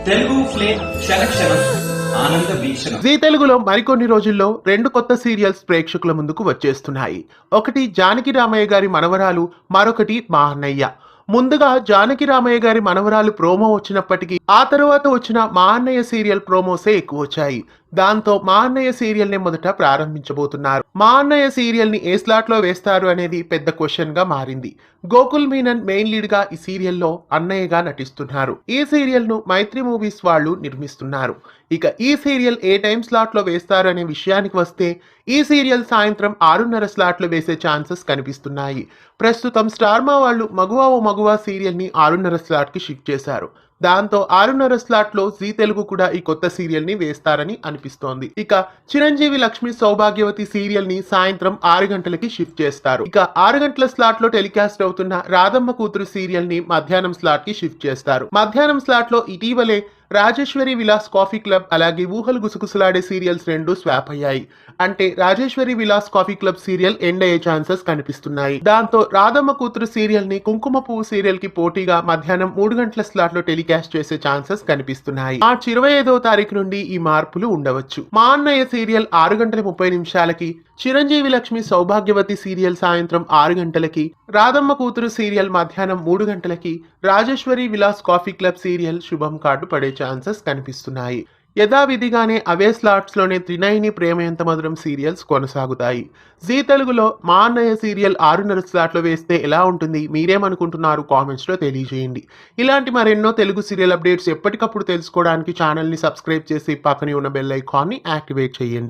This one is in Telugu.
తెలుగు ఫ్లేమ్ క్షణ ఆనంద వీక్షణ. జీ తెలుగులో మరికొన్ని రోజుల్లో 2 కొత్త సీరియల్స్ ప్రేక్షకుల ముందుకు వచ్చేస్తున్నాయి. ఒకటి జానకి రామయ్య గారి మనవరాలు, మరొకటి మా అన్నయ్య. ముందుగా జానకి రామయ్య గారి మనవరాలు ప్రోమో వచ్చినప్పటికీ ఆ తరువాత వచ్చిన మా అన్నయ్య సీరియల్ ప్రోమోసే ఎక్కువ వచ్చాయి. దాంతో మా అన్నయ్య సీరియల్ ని మొదట ప్రారంభించబోతున్నారు. మా అన్నయ్య సీరియల్ ని ఏ స్లాట్ లో వేస్తారు అనేది పెద్ద క్వశ్చన్ గా మారింది. గోకుల్ మీనన్ మెయిన్ లీడ్ గా ఈ సీరియల్లో అన్నయ్యగా నటిస్తున్నారు. ఈ సీరియల్ ను మైత్రి మూవీస్ వాళ్ళు నిర్మిస్తున్నారు. ఇక ఈ సీరియల్ ఏ టైం స్లాట్ లో వేస్తారు అనే విషయానికి వస్తే ఈ సీరియల్ సాయంత్రం 6:30 స్లాట్ లో వేసే ఛాన్సెస్ కనిపిస్తున్నాయి. ప్రస్తుతం స్టార్మా వాళ్ళు మగువా ఓ మగువా సీరియల్ ని 6:30 స్లాట్ కి షిఫ్ట్ చేశారు. దాంతో 6:30 స్లాట్ లో జీ తెలుగు కూడా ఈ కొత్త సీరియల్ ని వేస్తారని అనిపిస్తోంది. ఇక చిరంజీవి లక్ష్మి సౌభాగ్యవతి సీరియల్ ని సాయంత్రం 6 గంటలకి షిఫ్ట్ చేస్తారు. ఇక 6 గంటల స్లాట్ లో టెలికాస్ట్ అవుతున్న రాధమ్మ కూతురు సీరియల్ ని మధ్యాహ్నం స్లాట్ కి షిఫ్ట్ చేస్తారు. మధ్యాహ్నం స్లాట్ లో ఇటీవలే రాజేశ్వరి విలాస్ కాఫీ క్లబ్ అలాగే ఊహలు గుసగుసలాడే సీరియల్స్ 2 స్వాప్ అయ్యాయి. అంటే Rajeshwari Vilas coffee club serial end అయ్యే ఛాన్సెస్ కనిపిస్తున్నాయి. దాంతో రాధమ్మ కూతురు సీరియల్ ని కుంకుమ పువ్వు సీరియల్ కి పోటీగా మధ్యాహ్నం 3 గంటల స్లాట్ లో టెలికాస్ట్ చేసే ఛాన్సెస్ కనిపిస్తున్నాయి. మార్చి 25వ తారీఖు నుండి ఈ మార్పులు ఉండవచ్చు. మా అన్నయ్య సీరియల్ 6:30 చిరంజీవి లక్ష్మి సౌభాగ్యవతి సీరియల్ సాయంత్రం 6 గంటలకి, రాధమ్మ కూతురు సీరియల్ మధ్యాహ్నం 3 గంటలకి, Rajeshwari Vilas coffee club serial శుభం కార్డు పడే ఛాన్సెస్ కనిపిస్తున్నాయి. యథావిధిగానే అవే స్లాట్స్ లోనే త్రినయని ప్రేమ ఎంత మధురం సీరియల్స్ కొనసాగుతాయి. జీ తెలుగులో మా అన్నయ్య సీరియల్ 6:30 స్లాట్ లో వేస్తే ఎలా ఉంటుంది, మీరేమనుకుంటున్నారు కామెంట్స్ లో తెలియజేయండి. ఇలాంటి మరెన్నో తెలుగు సీరియల్ అప్డేట్స్ ఎప్పటికప్పుడు తెలుసుకోవడానికి ఛానల్ ని సబ్స్క్రైబ్ చేసి పక్కనే ఉన్న బెల్ ఐకాన్ ని యాక్టివేట్ చేయండి.